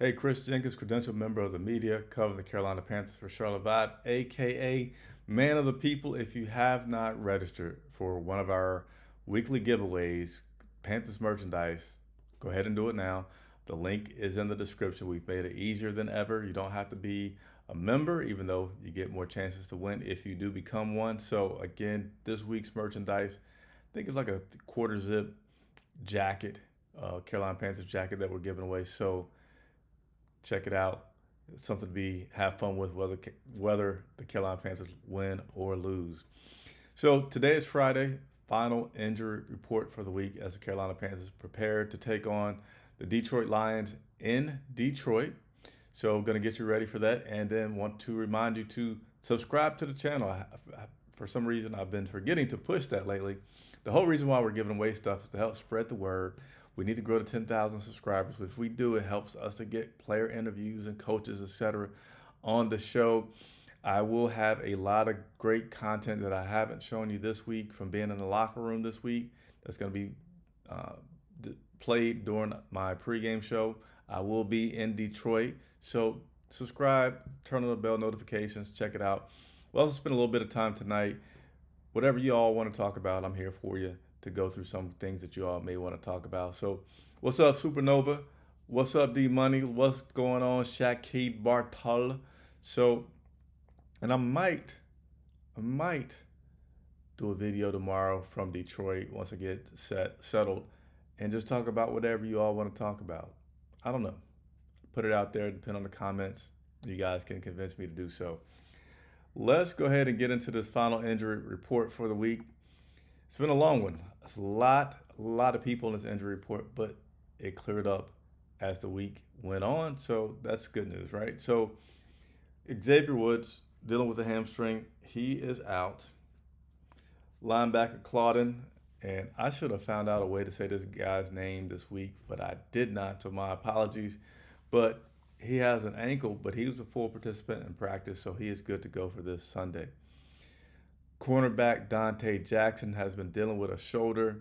Hey, Chris Jenkins, credentialed member of the media, cover the Carolina Panthers for Charlotte Vibe, aka Man of the People. If you have not registered for one of our weekly giveaways, Panthers merchandise, go ahead and do it now. The link is in the description. We've made it easier than ever. You don't have to be a member, even though you get more chances to win if you do become one. So, again, this week's merchandise, I think it's like a quarter zip jacket, Carolina Panthers jacket that we're giving away. So, check it out. It's something to be have fun with, whether the Carolina Panthers win or lose. So today is Friday, final injury report for the week as the Carolina Panthers prepare to take on the Detroit Lions in Detroit. So I'm going to get you ready for that, and then want to remind you to subscribe to the channel. For some reason, I've been forgetting to push that lately. The whole reason why we're giving away stuff is to help spread the word. We need to grow to 10,000 subscribers. If we do, it helps us to get player interviews and coaches, etc., on the show. I will have a lot of great content that I haven't shown you this week from being in the locker room this week. That's going to be uh, played during my pregame show. I will be in Detroit. So subscribe, turn on the bell notifications, check it out. We'll also spend a little bit of time tonight. Whatever you all want to talk about, I'm here for you to go through some things that you all may want to talk about. So, what's up, Supernova? What's up, D Money? What's going on, Shaqid Bartal? So, and I might do a video tomorrow from Detroit once I get settled, and just talk about whatever you all want to talk about. I don't know. Put it out there. Depend on the comments. You guys can convince me to do so. Let's go ahead and get into this final injury report for the week. It's been a long one. It's a lot of people in this injury report, but it cleared up as the week went on. So that's good news, right? So Xavier Woods dealing with a hamstring. He is out. Linebacker Claudin, and I should have found out a way to say this guy's name this week, but I did not. So my apologies. But he has an ankle, but he was a full participant in practice, so he is good to go for this Sunday. Cornerback Dante Jackson has been dealing with a shoulder.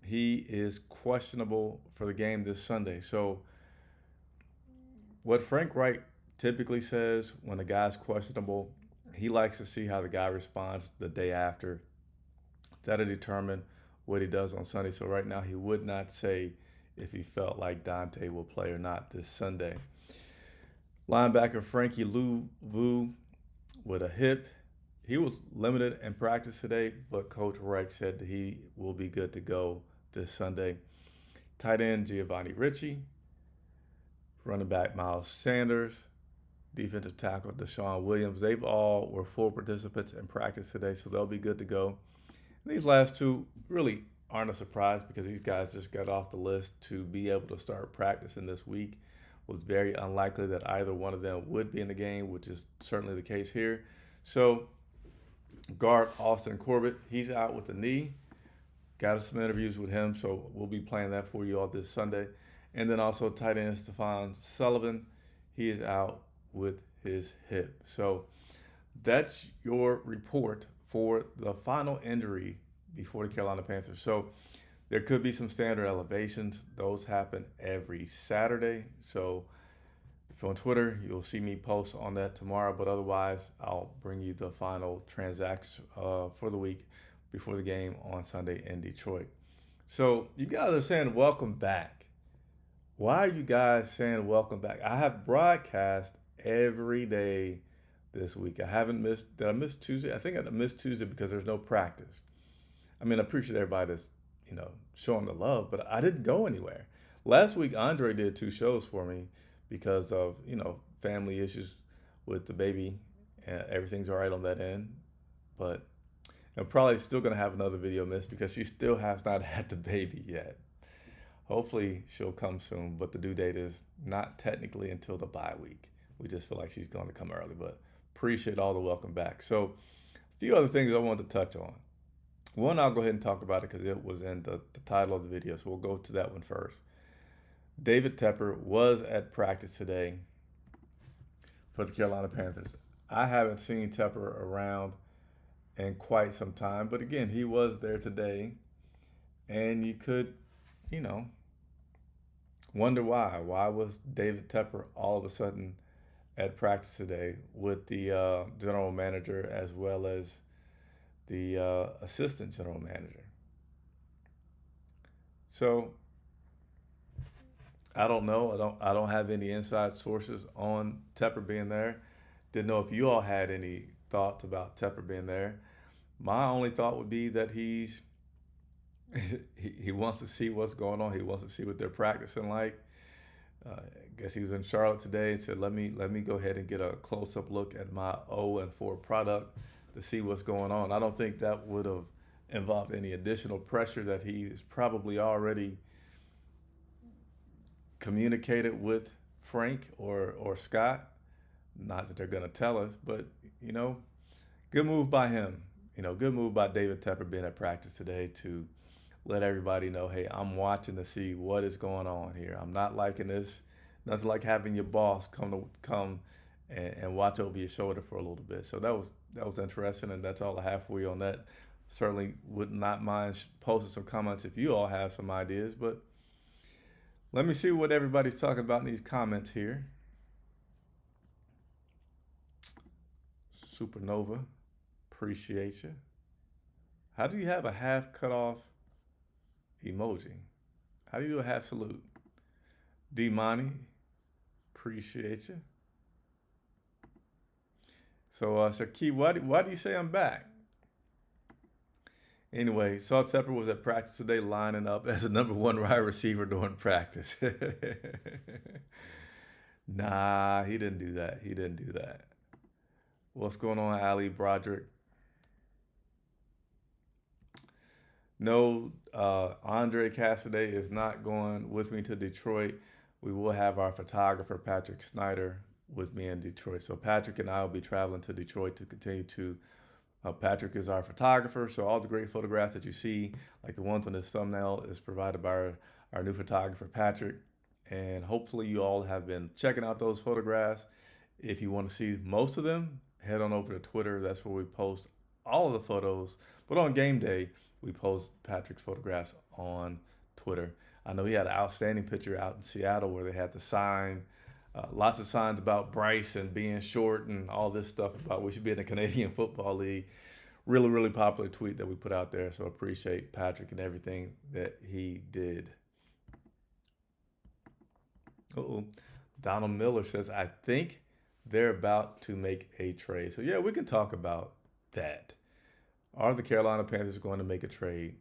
He is questionable for the game this Sunday. So, what Frank Wright typically says when a guy's questionable, he likes to see how the guy responds the day after. That'll determine what he does on Sunday. So, right now, he would not say if he felt like Dante will play or not this Sunday. Linebacker Frankie Louvu with a hip. He was limited in practice today, but Coach Reich said that he will be good to go this Sunday. Tight end Giovanni Ricci, running back Miles Sanders, defensive tackle Deshaun Williams. They've all were full participants in practice today, so they'll be good to go. And these last two really aren't a surprise because these guys just got off the list to be able to start practicing this week. It was very unlikely that either one of them would be in the game, which is certainly the case here. So guard Austin Corbett, he's out with a knee. Got some interviews with him, so we'll be playing that for you all this Sunday. And then also tight end Stephon Sullivan, he is out with his hip. So that's your report for the final injury before the Carolina Panthers. So there could be some standard elevations. Those happen every Saturday. So if you're on Twitter, you'll see me post on that tomorrow. But otherwise, I'll bring you the final transactions for the week before the game on Sunday in Detroit. So you guys are saying welcome back. Why are you guys saying welcome back? I have broadcast every day this week. I haven't missed. Did I miss Tuesday? I think I missed Tuesday because there's no practice. I mean, I appreciate everybody that's showing the love, but I didn't go anywhere. Last week, Andre did two shows for me because of family issues with the baby, and everything's all right on that end. But I'm probably still gonna have another video missed because she still has not had the baby yet. Hopefully, she'll come soon, but the due date is not technically until the bye week. We just feel like she's going to come early, but appreciate all the welcome back. So, a few other things I wanted to touch on. One, I'll go ahead and talk about it because it was in the title of the video, so we'll go to that one first. David Tepper was at practice today for the Carolina Panthers. I haven't seen Tepper around in quite some time, but again, he was there today, and you could, Wonder why? Why was David Tepper all of a sudden at practice today with the general manager as well as the assistant general manager? So I don't know. I don't have any inside sources on Tepper being there. Didn't know if you all had any thoughts about Tepper being there. My only thought would be that he wants to see what's going on. He wants to see what they're practicing like. I guess he was in Charlotte today and said, "Let me go ahead and get a close up look at my 0-4 product to see what's going on." I don't think that would have involved any additional pressure that he is probably already communicated with Frank or Scott. Not that they're going to tell us, but you know, good move by him. Good move by David Tepper being at practice today to let everybody know, hey, I'm watching to see what is going on here. I'm not liking this. Nothing like having your boss come and watch over your shoulder for a little bit. So that was interesting, and that's all I have for you on that. Certainly would not mind posting some comments if you all have some ideas, but let me see what everybody's talking about in these comments here. Supernova, appreciate you. How do you have a half cut off emoji? How do you do a half salute? D Money, appreciate you. So, Shaqui, why do you say I'm back? Anyway, Saw Tepper was at practice today lining up as a number one wide receiver during practice. Nah, he didn't do that. He didn't do that. What's going on, Ali Broderick? No, Andre Cassidy is not going with me to Detroit. We will have our photographer, Patrick Snyder, with me in Detroit. So Patrick and I will be traveling to Detroit to continue to. Patrick is our photographer, so all the great photographs that you see, like the ones on this thumbnail, is provided by our new photographer, Patrick. And hopefully you all have been checking out those photographs. If you want to see most of them, head on over to Twitter. That's where we post all of the photos. But on game day, we post Patrick's photographs on Twitter. I know he had an outstanding picture out in Seattle where they had the sign, lots of signs about Bryce and being short and all this stuff about we should be in the Canadian Football League. Really, really popular tweet that we put out there. So appreciate Patrick and everything that he did. Uh-oh. Donald Miller says, I think they're about to make a trade. So, yeah, we can talk about that. Are the Carolina Panthers going to make a trade?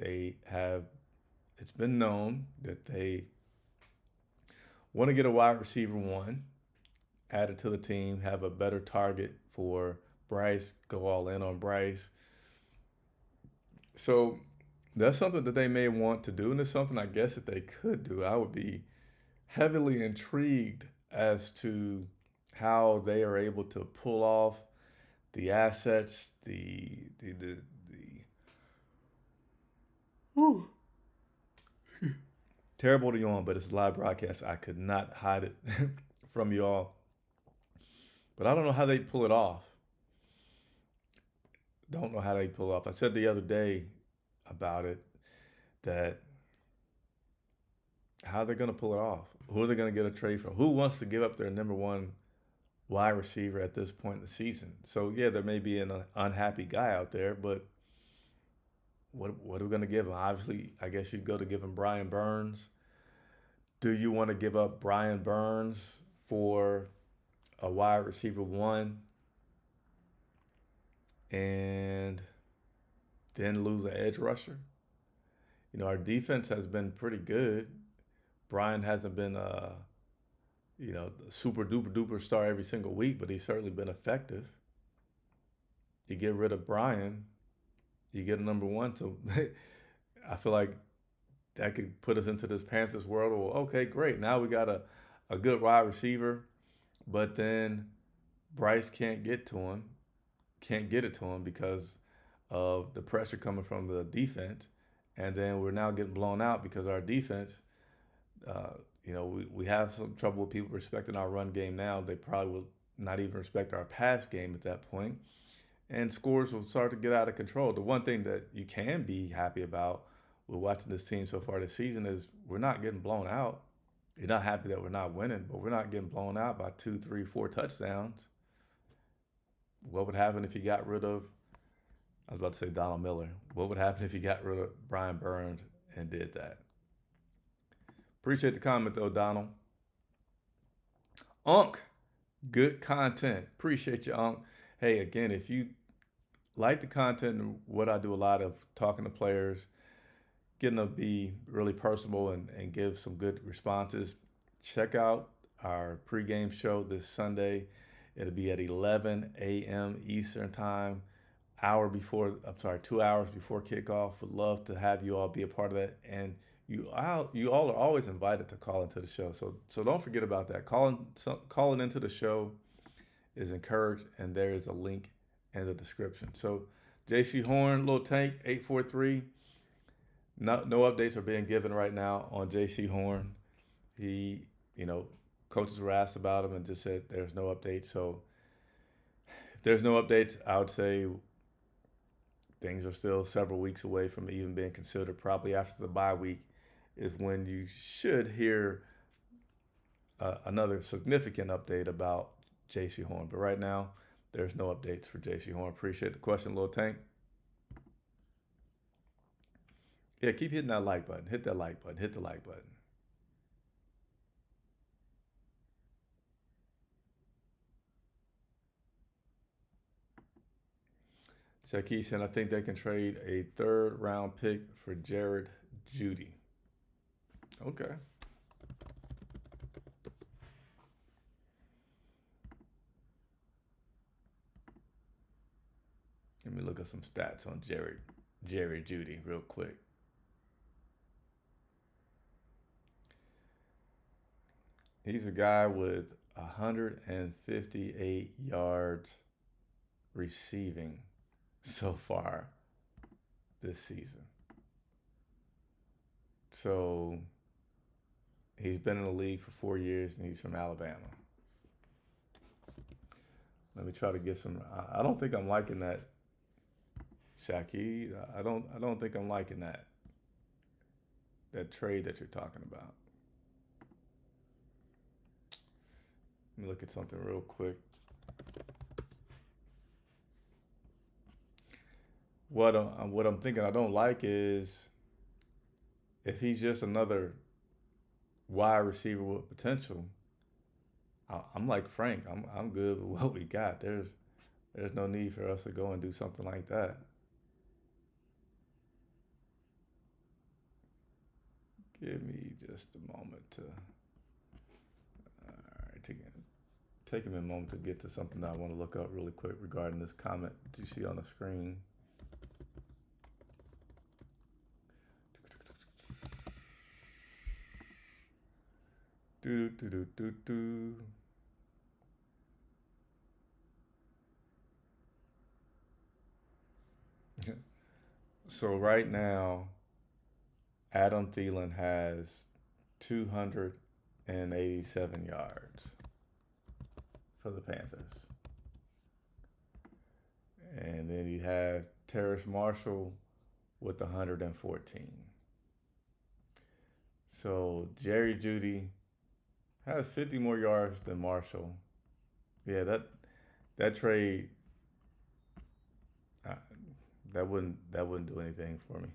It's been known that they want to get a wide receiver one added to the team, have a better target for Bryce, go all in on Bryce. So that's something that they may want to do, and it's something I guess that they could do. I would be heavily intrigued as to how they are able to pull off the assets, the Whew. Terrible to yawn, but it's a live broadcast. I could not hide it from you all. But I don't know how they pull it off. Don't know how they pull it off. I said the other day about it that how they're going to pull it off. Who are they going to get a trade from? Who wants to give up their number one wide receiver at this point in the season? So, yeah, there may be an unhappy guy out there, but what are we going to give him? Obviously, I guess you'd go to give him Brian Burns. Do you want to give up Brian Burns for a wide receiver one and then lose an edge rusher? Our defense has been pretty good. Brian hasn't been super duper duper star every single week, but he's certainly been effective. You get rid of Brian, you get a number one. So I feel like that could put us into this Panthers world. Well, okay, great. Now we got a good wide receiver, but then Bryce can't get to him, can't get it to him because of the pressure coming from the defense. And then we're now getting blown out because our defense, we have some trouble with people respecting our run game now. They probably will not even respect our pass game at that point. And scores will start to get out of control. The one thing that you can be happy about with watching this team so far this season is we're not getting blown out. You're not happy that we're not winning, but we're not getting blown out by two, three, four touchdowns. What would happen if you got rid of, I was about to say Donald Miller. What would happen if you got rid of Brian Burns and did that? Appreciate the comment though, Donald. Unk, good content. Appreciate you, Unk. Hey, again, if you like the content and what I do a lot of talking to players, getting to be really personable and give some good responses, check out our pregame show this Sunday. It'll be at 11 a.m. Eastern time, hour before, I'm sorry, 2 hours before kickoff. Would love to have you all be a part of that. And you all are always invited to call into the show. So don't forget about that. Calling into the show is encouraged, and there is a link in the description. So JC Horn, Little Tank, 843. No updates are being given right now on JC Horn. He, coaches were asked about him and just said there's no updates. So if there's no updates, I would say things are still several weeks away from even being considered. Probably after the bye week is when you should hear another significant update about JC Horn. But right now, there's no updates for JC Horn. Appreciate the question, Little Tank. Yeah, keep hitting that like button. Hit that like button. Hit the like button. Shaquille said, I think they can trade a third-round pick for Jared Judy. Okay. Let me look at some stats on Jared Judy real quick. He's a guy with 158 yards receiving so far this season. So he's been in the league for 4 years, and he's from Alabama. Let me try to get some. I don't think I'm liking that, Shaki. I don't think I'm liking that trade that you're talking about. Let me look at something real quick. What I'm thinking I don't like is if he's just another wide receiver with potential. I'm like Frank. I'm good with what we got. There's no need for us to go and do something like that. Give me just a moment to. All right, taking me a moment to get to something that I want to look up really quick regarding this comment that you see on the screen. Do do do do do. So right now, Adam Thielen has 287 yards for the Panthers. And then you have Terrace Marshall with 114. So Jerry Jeudy has 50 more yards than Marshall. Yeah, that trade that wouldn't do anything for me.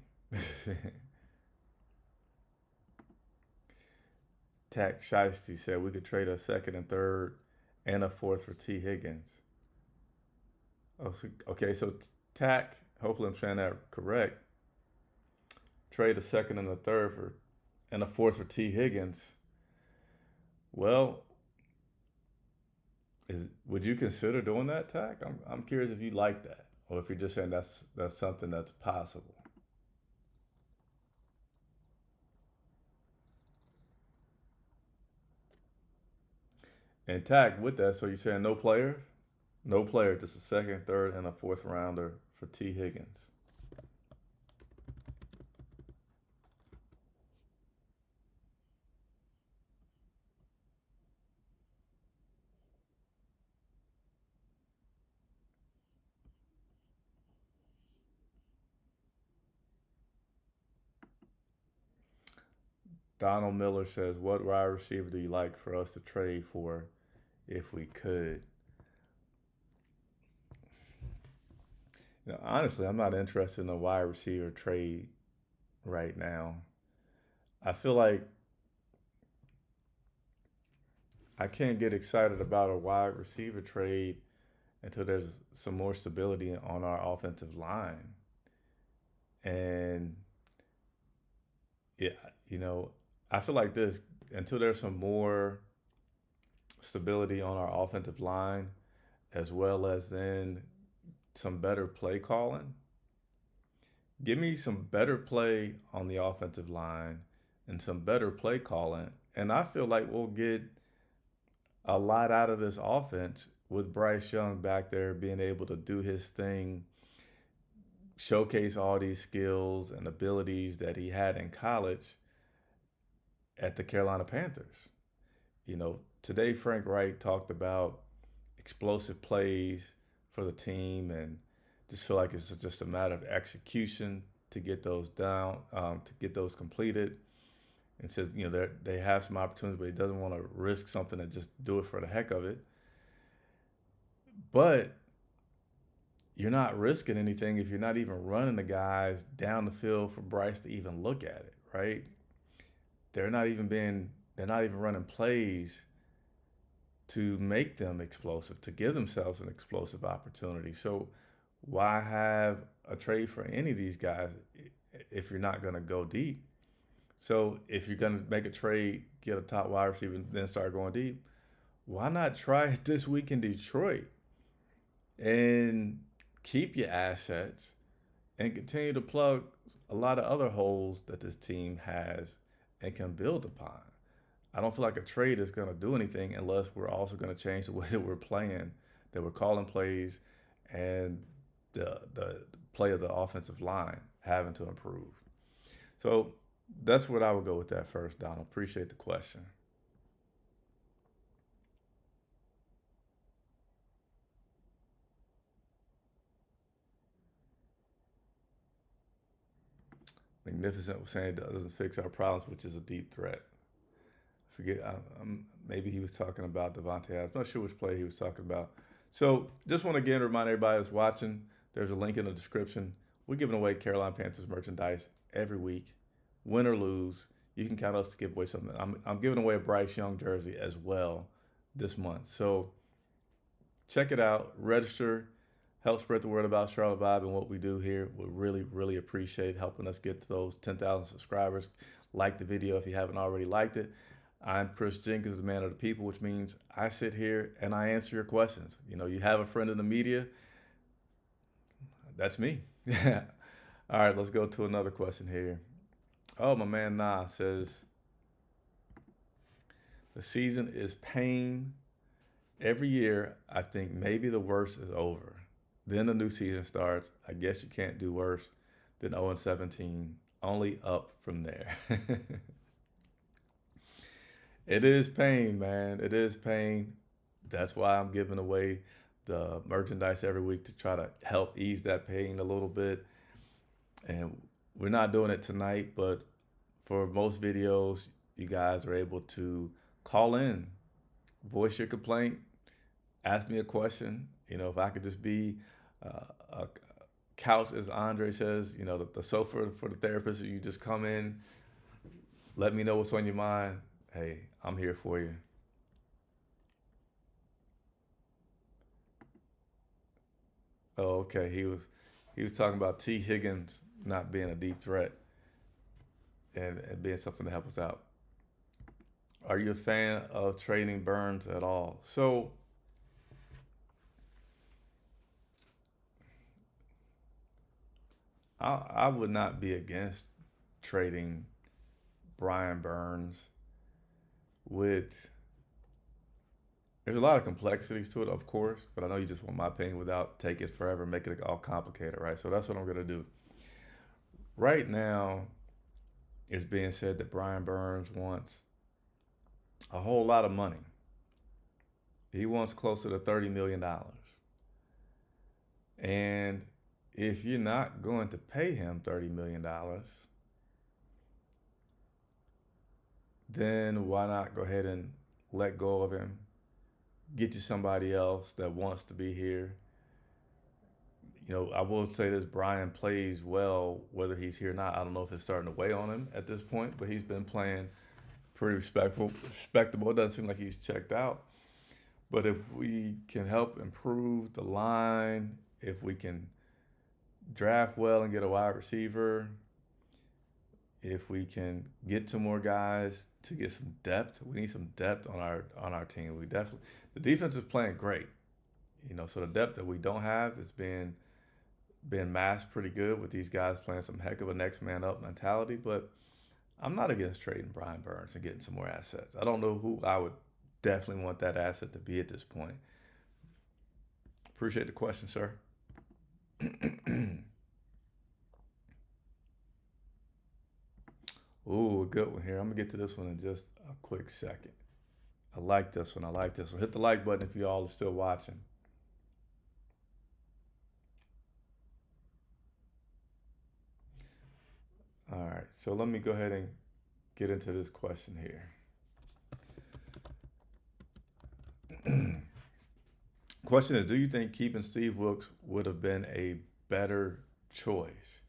Tack Shiesty said we could trade a second and third and a fourth for T. Higgins. Okay, so Tack, hopefully I'm saying that correct. Trade a second and a third and a fourth for T. Higgins. Well, would you consider doing that, Tack? I'm curious if you like that, or if you're just saying that's something that's possible. And Tack with that, so you're saying no player? No player, just a second, third, and a fourth rounder for T. Higgins. Donald Miller says, "What wide receiver do you like for us to trade for if we could?" Honestly, I'm not interested in a wide receiver trade right now. I feel like I can't get excited about a wide receiver trade until there's some more stability on our offensive line. And yeah, you know, I feel like this until there's some more stability on our offensive line, as well as then some better play calling. Give me some better play on the offensive line and some better play calling. And I feel like we'll get a lot out of this offense with Bryce Young back there being able to do his thing, showcase all these skills and abilities that he had in college at the Carolina Panthers. Today Frank Wright talked about explosive plays for the team and just feel like it's just a matter of execution to get those down, to get those completed. And says, they have some opportunities, but he doesn't want to risk something and just do it for the heck of it. But you're not risking anything if you're not even running the guys down the field for Bryce to even look at it, right? They're not even running plays to make them explosive, to give themselves an explosive opportunity. So why have a trade for any of these guys if you're not going to go deep? So if you're going to make a trade, get a top wide receiver, and then start going deep, why not try it this week in Detroit and keep your assets and continue to plug a lot of other holes that this team has and can build upon? I don't feel like a trade is going to do anything unless we're also going to change the way that we're playing, that we're calling plays, and the play of the offensive line having to improve. So that's what I would go with that first, Donald. Appreciate the question. Magnificent was saying it doesn't fix our problems, which is a deep threat. Forget, maybe he was talking about Devontae Adams. I'm not sure which play he was talking about. So just want to again remind everybody that's watching, there's a link in the description. We're giving away Carolina Panthers merchandise every week, win or lose. You can count us to give away something. I'm giving away a Bryce Young jersey as well this month. So check it out, register, help spread the word about Charlotte Vibe and what we do here. We really, really appreciate helping us get to those 10,000 subscribers. Like the video if you haven't already liked it. I'm Chris Jenkins, the man of the people, which means I sit here and I answer your questions. You have a friend in the media, that's me. All right, let's go to another question here. Oh, my man Nah says, the season is pain. Every year, I think maybe the worst is over. Then the new season starts. I guess you can't do worse than 0-17. Only up from there. It is pain, man. It is pain. That's why I'm giving away the merchandise every week to try to help ease that pain a little bit. And we're not doing it tonight, but for most videos, you guys are able to call in, voice your complaint, ask me a question. If I could just be a couch, as Andre says, the sofa for the therapist, you just come in, let me know what's on your mind. Hey, I'm here for you. Oh, okay. He was talking about T. Higgins not being a deep threat and being something to help us out. Are you a fan of trading Burns at all? So I would not be against trading Brian Burns with. There's a lot of complexities to it, of course, but I know you just want my opinion without taking it forever, making it all complicated, right? So that's what I'm gonna do. Right now, it's being said that Brian Burns wants a whole lot of money. He wants closer to $30 million. And if you're not going to pay him $30 million, then why not go ahead and let go of him? Get you somebody else that wants to be here. I will say this: Brian plays well, whether he's here or not. I don't know if it's starting to weigh on him at this point, but he's been playing pretty respectable. It doesn't seem like he's checked out. But if we can help improve the line, if we can draft well and get a wide receiver, if we can get some more guys to get some depth, we need some depth on our team. We definitely the defense is playing great, so the depth that we don't have is being masked pretty good with these guys playing some heck of a next man up mentality. But I'm not against trading Brian Burns and getting some more assets. I don't know who I would definitely want that asset to be at this point. Appreciate the question, sir. Ooh, a good one here. I'm gonna get to this one in just a quick second. I like this one. I like this one. Hit the like button if you all are still watching. All right, so let me go ahead and get into this question here. Question is, do you think keeping Steve Wilks would have been a better choice?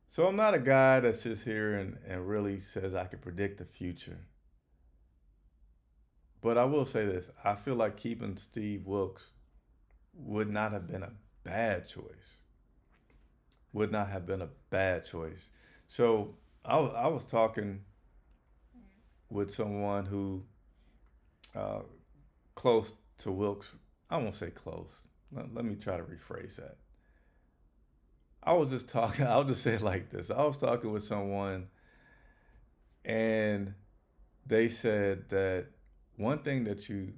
So I'm not a guy that's just here and really says I can predict the future. But I will say this. I feel like keeping Steve Wilks would not have been a bad choice. Would not have been a bad choice. So I was talking with someone who close to Wilks. I won't say close. Let me try to rephrase that. I was just talking, I'll just say it like this. I was talking with someone and they said that one thing that you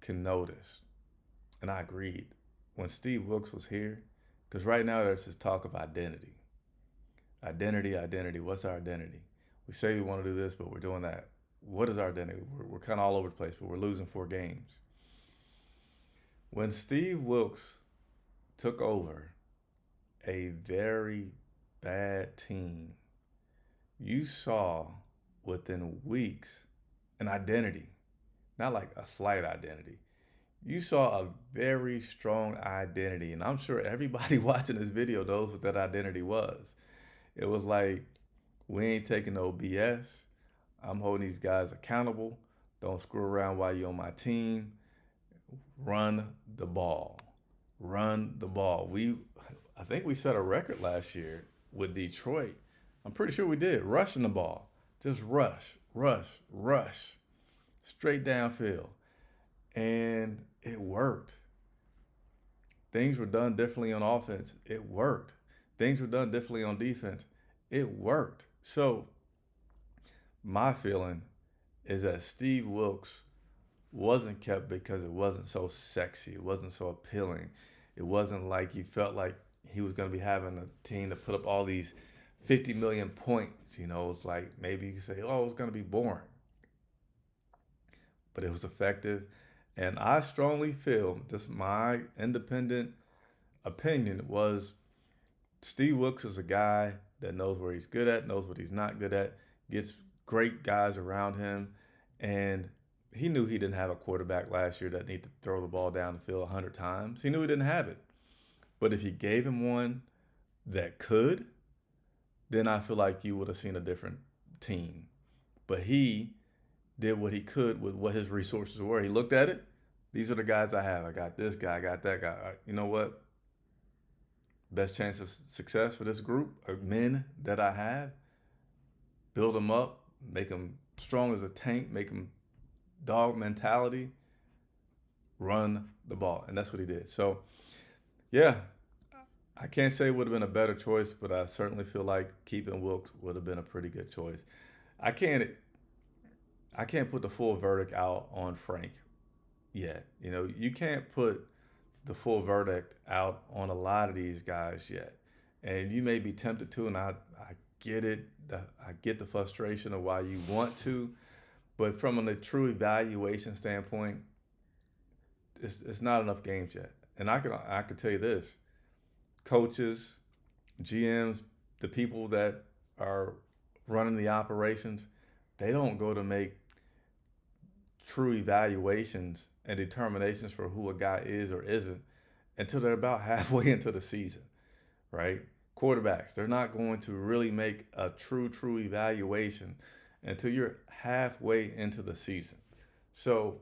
can notice, and I agreed, when Steve Wilks was here, because right now there's this talk of identity. Identity. What's our identity? We say we want to do this, but we're doing that. What is our identity? We're kind of all over the place, but we're losing 4 games. When Steve Wilks took over a very bad team, you saw within weeks an identity, not like a slight identity. You saw a very strong identity, and I'm sure everybody watching this video knows what that identity was. It was like, we ain't taking no BS. I'm holding these guys accountable. Don't screw around while you're on my team. Run the ball. Run the ball. I think we set a record last year with Detroit. I'm pretty sure we did. Rushing the ball. Just rush. Straight downfield. And it worked. Things were done differently on offense. It worked. Things were done differently on defense. It worked. So my feeling is that Steve Wilks wasn't kept because it wasn't so sexy. It wasn't so appealing. It wasn't like you felt like he was going to be having a team to put up all these 50 million points. It's like maybe you could say, oh, it's going to be boring. But it was effective. And I strongly feel, just my independent opinion, was Steve Wilks is a guy that knows where he's good at, knows what he's not good at, gets great guys around him. And he knew he didn't have a quarterback last year that needed to throw the ball down the field 100 times. He knew he didn't have it. But if you gave him one that could, then I feel like you would have seen a different team. But he did what he could with what his resources were. He looked at it. These are the guys I have. I got this guy. I got that guy. You know what? Best chance of success for this group of men that I have. Build them up. Make them strong as a tank. Make them dog mentality. Run the ball. And that's what he did. So, yeah, I can't say it would have been a better choice, but I certainly feel like keeping Wilks would have been a pretty good choice. I can't put the full verdict out on Frank yet. You can't put the full verdict out on a lot of these guys yet. And you may be tempted to, and I get it. I get the frustration of why you want to, but from a true evaluation standpoint, it's not enough games yet. And I can tell you this: coaches, GMs, the people that are running the operations, they don't go to make true evaluations and determinations for who a guy is or isn't until they're about halfway into the season, right? Quarterbacks, they're not going to really make a true evaluation until you're halfway into the season. So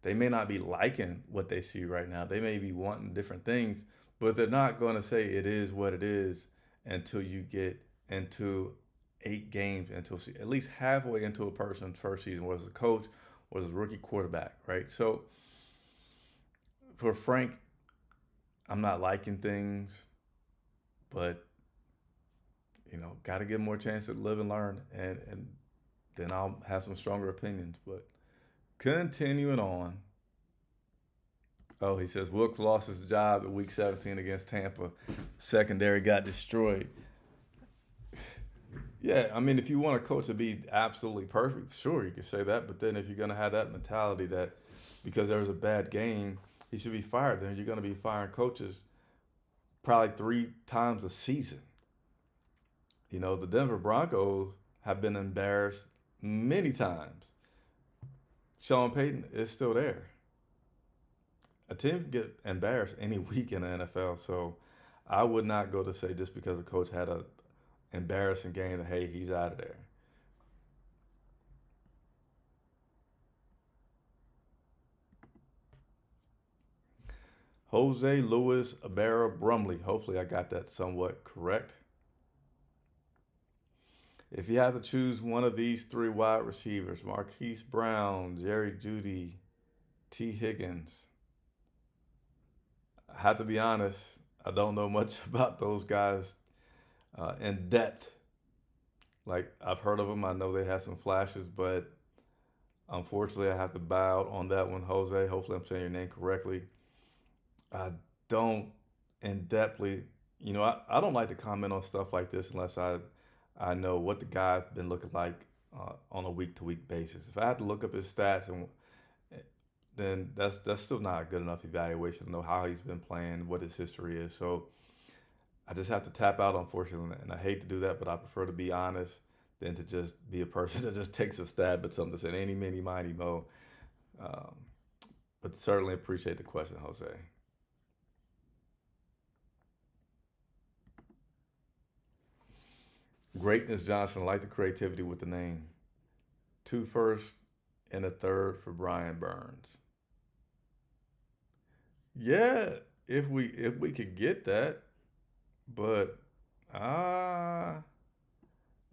they may not be liking what they see right now. They may be wanting different things, but they're not going to say it is what it is until you get into 8 games, until at least halfway into a person's first season, whether it's a coach or as a rookie quarterback, right? So for Frank, I'm not liking things, but got to give more chance to live and learn, and then I'll have some stronger opinions. But continuing on. Oh, he says Wilks lost his job at Week 17 against Tampa. Secondary got destroyed. Yeah, I mean, if you want a coach to be absolutely perfect, sure, you can say that. But then if you're going to have that mentality that because there was a bad game, he should be fired, then you're going to be firing coaches probably 3 times a season. The Denver Broncos have been embarrassed many times. Sean Payton is still there. A team can get embarrassed any week in the NFL, so I would not go to say just because a coach had a embarrassing game that hey, he's out of there. Jose Luis Abera Brumley. Hopefully I got that somewhat correct. If you have to choose one of these 3 wide receivers, Marquise Brown, Jerry Jeudy, T. Higgins, I have to be honest, I don't know much about those guys in depth. Like, I've heard of them. I know they had some flashes, but unfortunately, I have to bow out on that one, Jose. Hopefully, I'm saying your name correctly. I don't in depthly, I don't like to comment on stuff like this unless I know what the guy's been looking like on a week to week basis. If I had to look up his stats, and then that's still not a good enough evaluation to know how he's been playing, what his history is. So I just have to tap out, unfortunately, and I hate to do that, but I prefer to be honest than to just be a person that just takes a stab at something that's in any, mini, mighty mo. Um, but certainly appreciate the question, Jose. Greatness Johnson, I like the creativity with the name. 2 firsts and a third for Brian Burns. Yeah, if we could get that, but ah,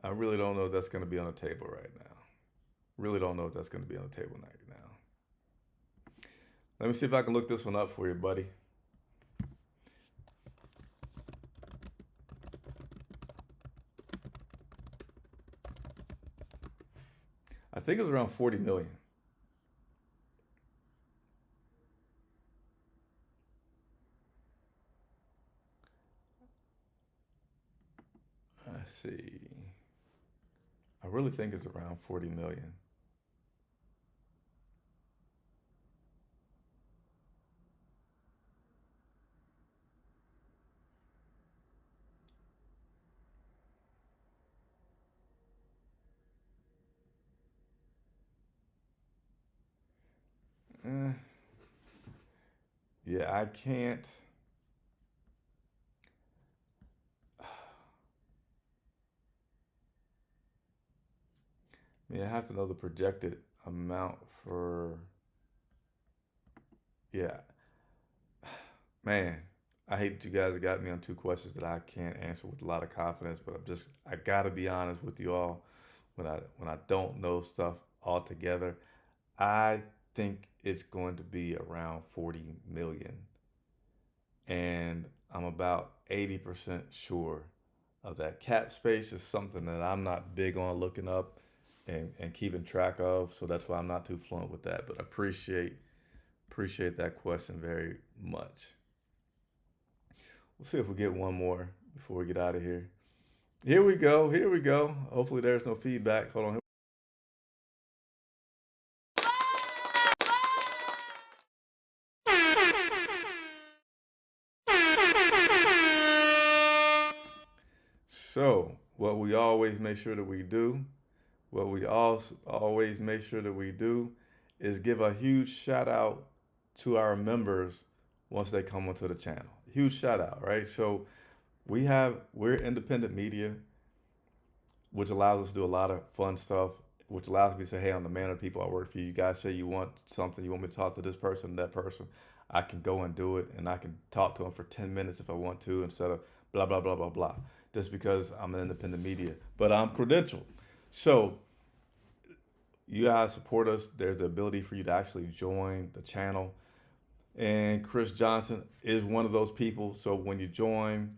I really don't know if that's going to be on the table right now. Really don't know if that's going to be on the table right now. Let me see if I can look this one up for you, buddy. I think it was around 40 million. Let's see. I really think it's around 40 million. Eh, yeah, I can't. I mean, I have to know the projected amount for. Yeah, man. I hate that you guys have got me on 2 questions that I can't answer with a lot of confidence, but I gotta be honest with you all. When I don't know stuff altogether, I think it's going to be around 40 million. And I'm about 80% sure of that. Cap space is something that I'm not big on looking up and keeping track of, so that's why I'm not too fluent with that. But I appreciate that question very much. We'll see if we get one more before we get out of here. Here we go. Here we go. Hopefully there's no feedback. Hold on. So, what we always make sure that we do, what we also always make sure that we do is give a huge shout out to our members once they come onto the channel. Huge shout out, right? So we're independent media, which allows us to do a lot of fun stuff, which allows me to say, hey, I'm the man of the people, I work for you. You guys say you want something, you want me to talk to this person, that person. I can go and do it, and I can talk to them for 10 minutes if I want to instead of blah, blah, blah, blah, blah. Just because I'm an independent media. But I'm credentialed. So you guys support us. There's the ability for you to actually join the channel. And Chris Johnson is one of those people. So when you join,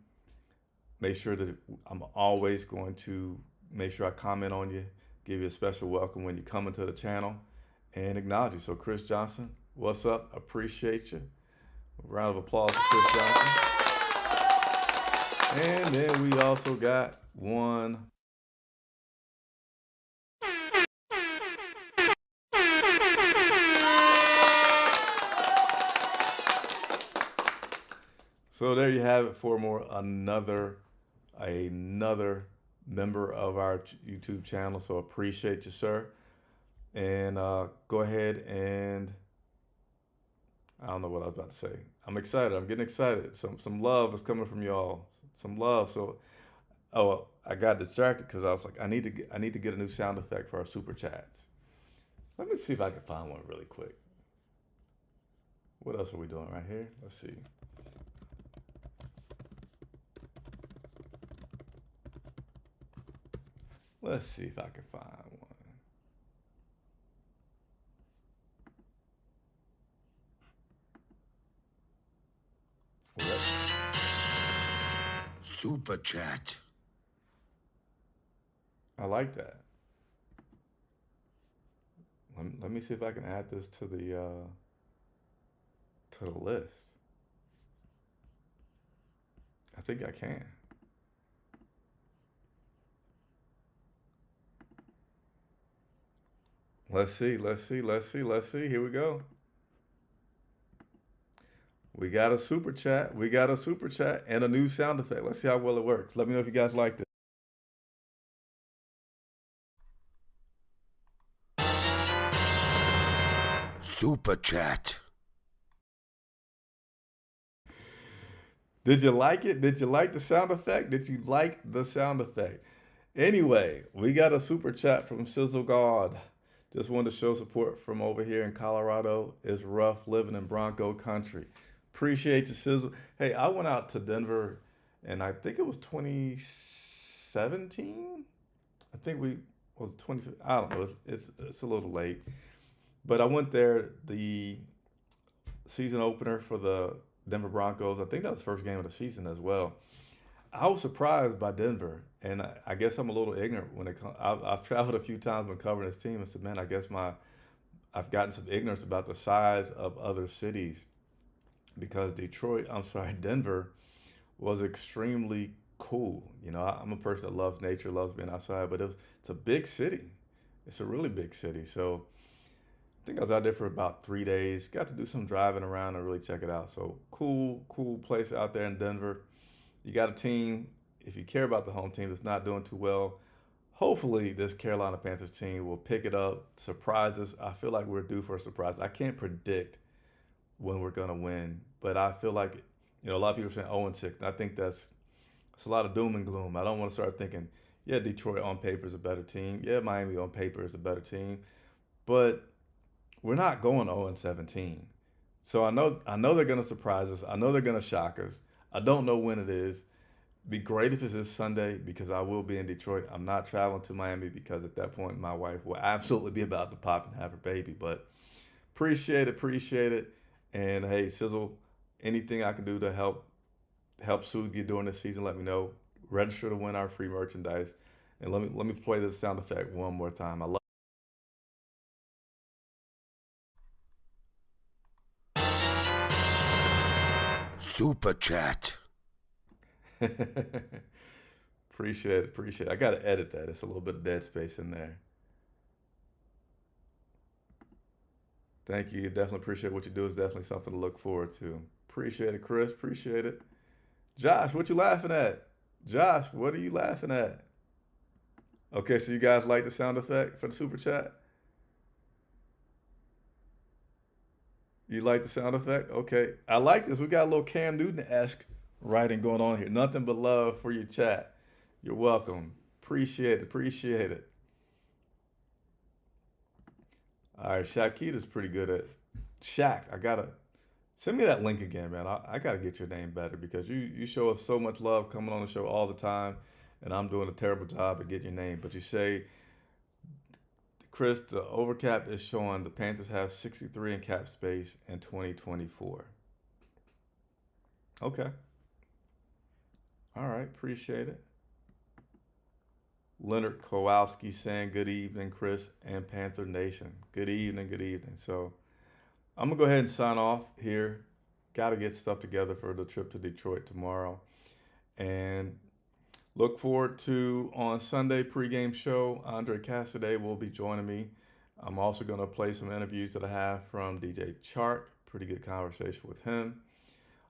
make sure that I'm always going to make sure I comment on you, give you a special welcome when you come into the channel, and acknowledge you. So Chris Johnson, what's up? Appreciate you. A round of applause for Chris Johnson. And then we also got one. So there you have it for another member of our YouTube channel. So appreciate you, sir. And go ahead and I don't know what I was about to say. I'm excited. I'm getting excited. Some love is coming from y'all. Some love. So I got distracted because I was like, I need to get a new sound effect for our super chats. Let me see if I can find one really quick. What else are we doing right here? Let's see. Let's see if I can find one. Super chat. I like that. Let me see if I can add this to the list. I think I can. Let's see. Here we go. We got a super chat. We got a super chat and a new sound effect. Let's see how well it works. Let me know if you guys like this. Super chat. Did you like it? Did you like the sound effect? Did you like the sound effect? Anyway, we got a super chat from Sizzle God. Just wanted to show support from over here in Colorado. It's rough living in Bronco country. Appreciate you, Sizzle. Hey, I went out to Denver, and I think it was 2017. I think we was 20. I don't know. It's a little late, but I went there the season opener for the Denver Broncos. I think that was the first game of the season as well. I was surprised by Denver, and I guess I'm a little ignorant when it comes. I've traveled a few times when covering this team, and said, man, I guess I've gotten some ignorance about the size of other cities because Denver was extremely cool. You know, I'm a person that loves nature, loves being outside, but it's a big city. It's a really big city. So I think I was out there for about 3 days. Got to do some driving around and really check it out. So cool place out there in Denver. You got a team, if you care about the home team that's not doing too well, hopefully this Carolina Panthers team will pick it up, surprise us. I feel like we're due for a surprise. I can't predict when we're going to win, but I feel like, a lot of people are saying 0-6, and I think that's a lot of doom and gloom. I don't want to start thinking, yeah, Detroit on paper is a better team. Yeah, Miami on paper is a better team, but we're not going 0-17. So I know they're going to surprise us. I know they're going to shock us. I don't know when it is. Be great if it's this Sunday because I will be in Detroit. I'm not traveling to Miami because at that point my wife will absolutely be about to pop and have her baby. But appreciate it. And hey, Sizzle, anything I can do to help soothe you during this season, let me know. Register to win our free merchandise. And let me play this sound effect one more time. I love Super chat. Appreciate it. I gotta edit that. It's a little bit of dead space in there. Thank you. Definitely appreciate what you do. It's definitely something to look forward to. Appreciate it, Chris. Appreciate it. Josh, what you laughing at? Josh, what are you laughing at? Okay, so you guys like the sound effect for the super chat? You like the sound effect? Okay. I like this. We got a little Cam Newton-esque writing going on here. Nothing but love for your chat. You're welcome. Appreciate it. Appreciate it. All right, Shakita's pretty good at Shaq. I gotta send me that link again, man. I gotta get your name better because you show us so much love coming on the show all the time, and I'm doing a terrible job at getting your name. But you say, Chris, the overcap is showing the Panthers have 63 in cap space in 2024. Okay. All right. Appreciate it. Leonard Kowalski saying good evening, Chris and Panther Nation. Good evening. Good evening. So I'm gonna go ahead and sign off here. Got to get stuff together for the trip to Detroit tomorrow, and look forward to on Sunday pregame show. Andre Cassidy will be joining me. I'm also going to play some interviews that I have from DJ Chark. Pretty good conversation with him.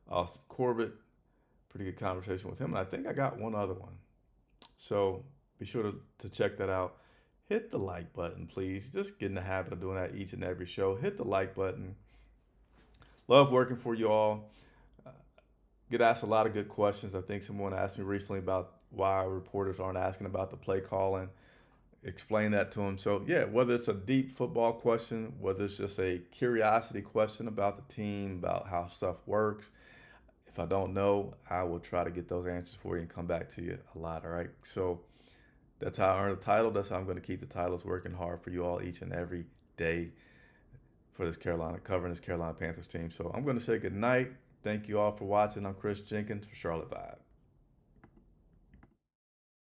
Austin Corbett. Pretty good conversation with him. And I think I got one other one. So be sure to check that out. Hit the like button, please. Just get in the habit of doing that each and every show. Hit the like button. Love working for you all. Get asked a lot of good questions. I think someone asked me recently about why reporters aren't asking about the play calling. Explain that to them. So yeah, whether it's a deep football question, whether it's just a curiosity question about the team, about how stuff works, if I don't know, I will try to get those answers for you and come back to you a lot. All right. So that's how I earn a title. That's how I'm going to keep the titles, working hard for you all each and every day for this covering this Carolina Panthers team. So I'm going to say good night. Thank you all for watching. I'm Chris Jenkins for Charlotte Vibe.